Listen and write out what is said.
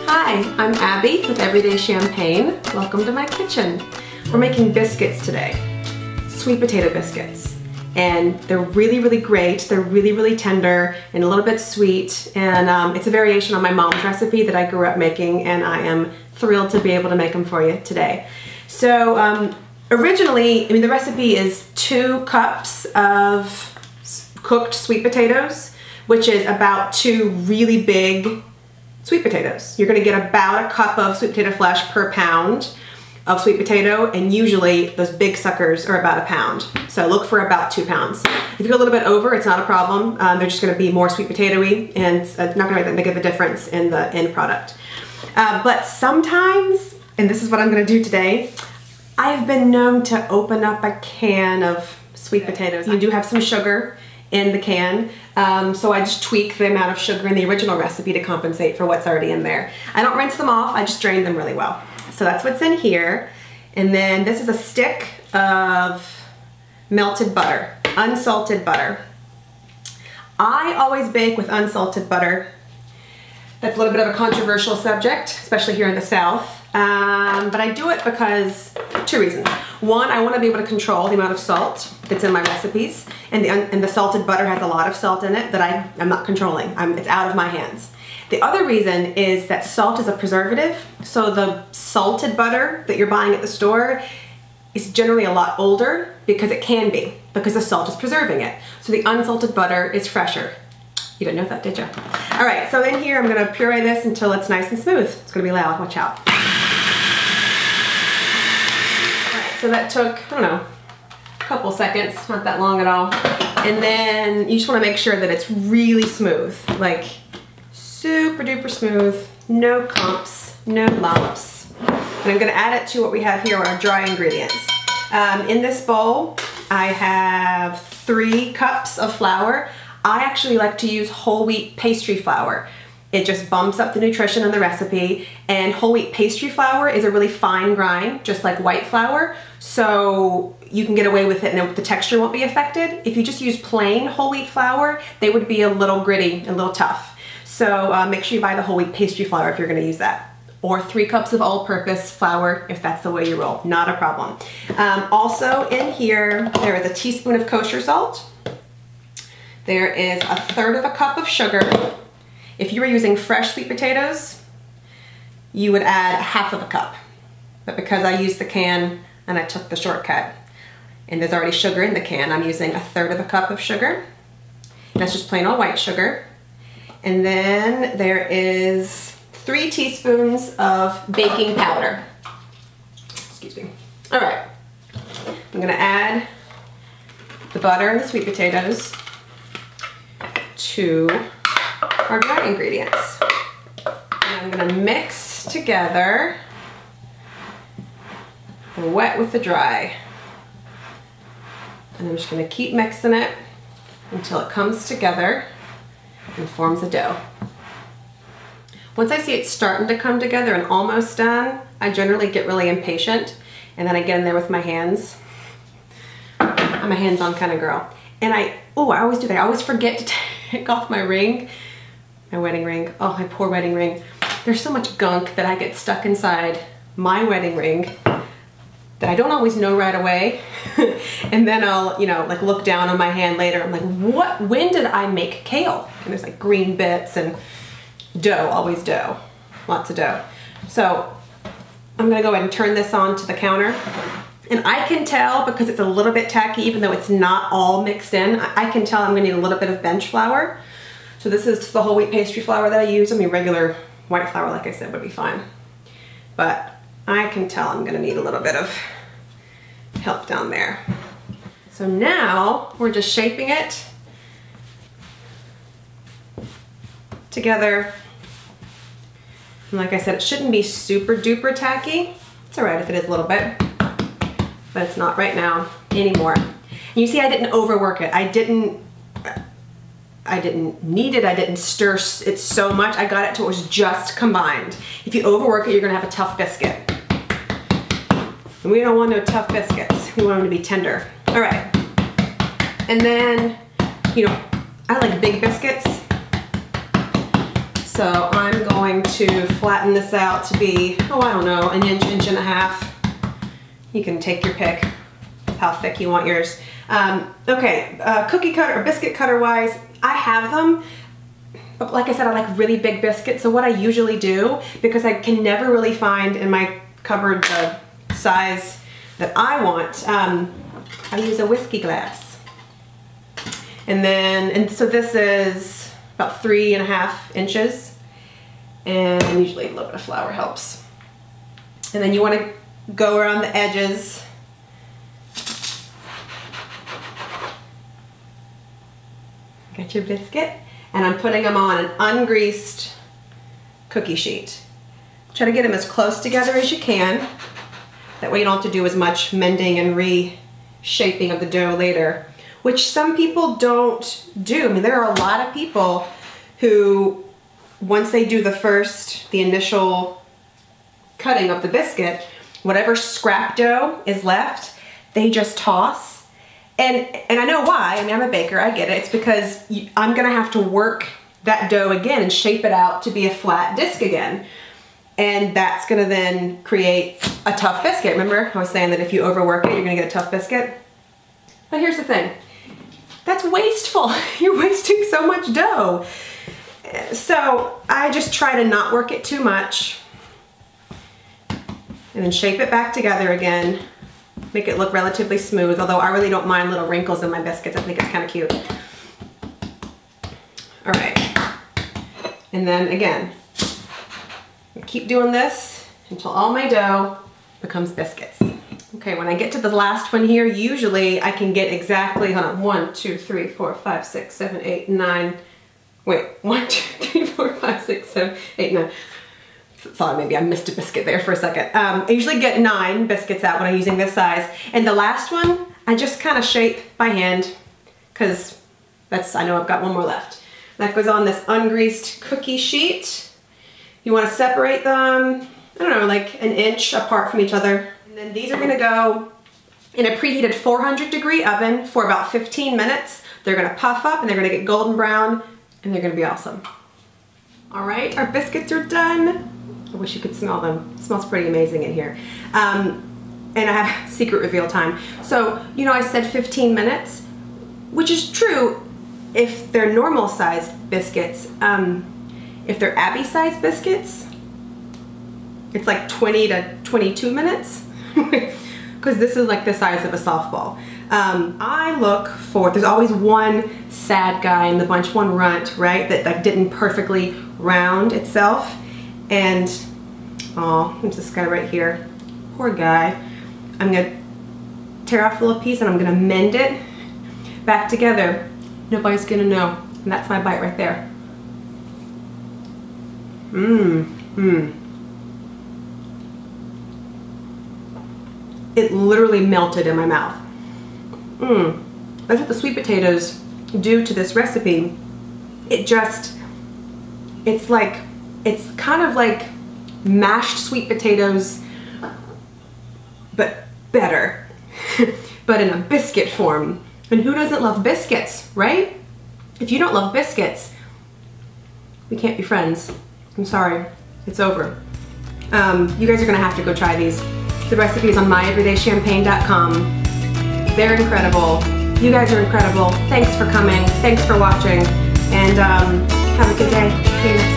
Hi, I'm Abby with Everyday Champagne. Welcome to my kitchen. We're making biscuits today, sweet potato biscuits. And they're really, really great. They're really, really tender and a little bit sweet. And it's a variation on my mom's recipe that I grew up making, and I am thrilled to be able to make them for you today. So originally, the recipe is 2 cups of cooked sweet potatoes, which is about 2 really big sweet potatoes. You're gonna get about a cup of sweet potato flesh per pound of sweet potato, and usually those big suckers are about 1 pound. So look for about 2 pounds. If you go a little bit over, it's not a problem. They're just gonna be more sweet potato-y, and it's not gonna make that big of a difference in the end product. But sometimes, and this is what I'm gonna do today, I've been known to open up a can of sweet potatoes. You do have some sugar in the can, so I just tweak the amount of sugar in the original recipe to compensate for what's already in there. I don't rinse them off, I just drain them really well. So that's what's in here. And then this is a stick of melted butter, unsalted butter. I always bake with unsalted butter. That's a little bit of a controversial subject, especially here in the South. But I do it because 2 reasons. One, I want to be able to control the amount of salt that's in my recipes, and the salted butter has a lot of salt in it that I'm not controlling. It's out of my hands. The other reason is that salt is a preservative, so the salted butter that you're buying at the store is generally a lot older, because it can be, because the salt is preserving it. So the unsalted butter is fresher. You didn't know that, did you? All right, so in here I'm gonna puree this until it's nice and smooth. It's gonna be loud, watch out. All right, so that took, I don't know, a couple seconds, not that long at all. And then you just wanna make sure that it's really smooth, like super duper smooth, no clumps, no lumps. And I'm gonna add it to what we have here, our dry ingredients. In this bowl, I have 3 cups of flour. I actually like to use whole wheat pastry flour. It just bumps up the nutrition in the recipe, and whole wheat pastry flour is a really fine grind, just like white flour, so you can get away with it and the texture won't be affected. If you just use plain whole wheat flour, they would be a little gritty and a little tough. So make sure you buy the whole wheat pastry flour if you're gonna use that. Or 3 cups of all-purpose flour if that's the way you roll, not a problem. Also in here, there is a teaspoon of kosher salt. There is 1/3 cup of sugar. If you were using fresh sweet potatoes, you would add 1/2 cup. But because I used the can and I took the shortcut, and there's already sugar in the can, I'm using 1/3 cup of sugar. That's just plain old white sugar. And then there is 3 teaspoons of baking powder. Excuse me. All right, I'm gonna add the butter and the sweet potatoes to our dry ingredients. And I'm gonna mix together the wet with the dry. And I'm just gonna keep mixing it until it comes together and forms a dough. Once I see it starting to come together and almost done, I generally get really impatient, and then I get in there with my hands. I'm a hands-on kind of girl. And I always do that. I always forget to take off my ring, my wedding ring. Oh, my poor wedding ring. There's so much gunk that I get stuck inside my wedding ring that I don't always know right away. And then I'll, like look down on my hand later. I'm like, when did I make kale? And there's like green bits and dough, always dough, lots of dough. So I'm gonna go ahead and turn this on to the counter. And I can tell, because it's a little bit tacky, even though it's not all mixed in, I can tell I'm gonna need a little bit of bench flour. So this is the whole wheat pastry flour that I use. Regular white flour, like I said, would be fine. But I can tell I'm gonna need a little bit of help down there. So now we're just shaping it together. And like I said, it shouldn't be super duper tacky. It's all right if it is a little bit, but it's not right now anymore. And you see I didn't overwork it. I didn't knead it, I didn't stir it so much. I got it to it was just combined. If you overwork it, you're gonna have a tough biscuit. And we don't want no tough biscuits. We want them to be tender. All right. And then, I like big biscuits. So I'm going to flatten this out to be, oh, I don't know, an inch, inch and a half. You can take your pick of how thick you want yours. Okay, cookie cutter or biscuit cutter wise, I have them. But like I said, I like really big biscuits. So what I usually do, because I can never really find in my cupboard the size that I want, I use a whiskey glass. And so this is about 3.5 inches. And usually a little bit of flour helps. And then you want to go around the edges. Got your biscuit. And I'm putting them on an ungreased cookie sheet. Try to get them as close together as you can. That way you don't have to do as much mending and reshaping of the dough later, which some people don't do. I mean, there are a lot of people who, once they do the initial cutting of the biscuit, whatever scrap dough is left, they just toss. And I know why. I mean, I'm a baker, I get it. It's because I'm gonna have to work that dough again and shape it out to be a flat disc again. And that's gonna then create a tough biscuit. Remember, I was saying that if you overwork it, you're gonna get a tough biscuit? But here's the thing. That's wasteful. You're wasting so much dough. So I just try to not work it too much and then shape it back together again. Make it look relatively smooth, although I really don't mind little wrinkles in my biscuits. I think it's kind of cute. All right. And then again, keep doing this until all my dough becomes biscuits. Okay, when I get to the last one here, usually I can get exactly, hold on, 1, 2, 3, 4, 5, 6, 7, 8, 9. Wait, 1, 2, 3, 4, 5, 6, 7, 8, 9. Thought maybe I missed a biscuit there for a second. I usually get 9 biscuits out when I'm using this size. And the last one, I just kind of shape by hand because I know I've got one more left. That goes on this ungreased cookie sheet. You want to separate them, I don't know, like an inch apart from each other. And then these are gonna go in a preheated 400-degree oven for about 15 minutes. They're gonna puff up and they're gonna get golden brown and they're gonna be awesome. All right, our biscuits are done. I wish you could smell them. It smells pretty amazing in here. And I have secret reveal time. So, you know, I said 15 minutes, which is true if they're normal sized biscuits. If they're Abby sized biscuits, it's like 20 to 22 minutes. Because this is like the size of a softball. I look for, there's always one sad guy in the bunch, one runt, right? That like didn't perfectly round itself. And, oh, there's this guy right here. Poor guy. I'm gonna tear off a little piece and I'm gonna mend it back together. Nobody's gonna know. And that's my bite right there. It literally melted in my mouth. That's what the sweet potatoes do to this recipe. It's kind of like mashed sweet potatoes, but better, but in a biscuit form. And who doesn't love biscuits, right? If you don't love biscuits, we can't be friends. I'm sorry, it's over. You guys are gonna have to go try these. The recipe is on EverydayChampagne.com. They're incredible. You guys are incredible. Thanks for coming. Thanks for watching. And have a good day. See you next time.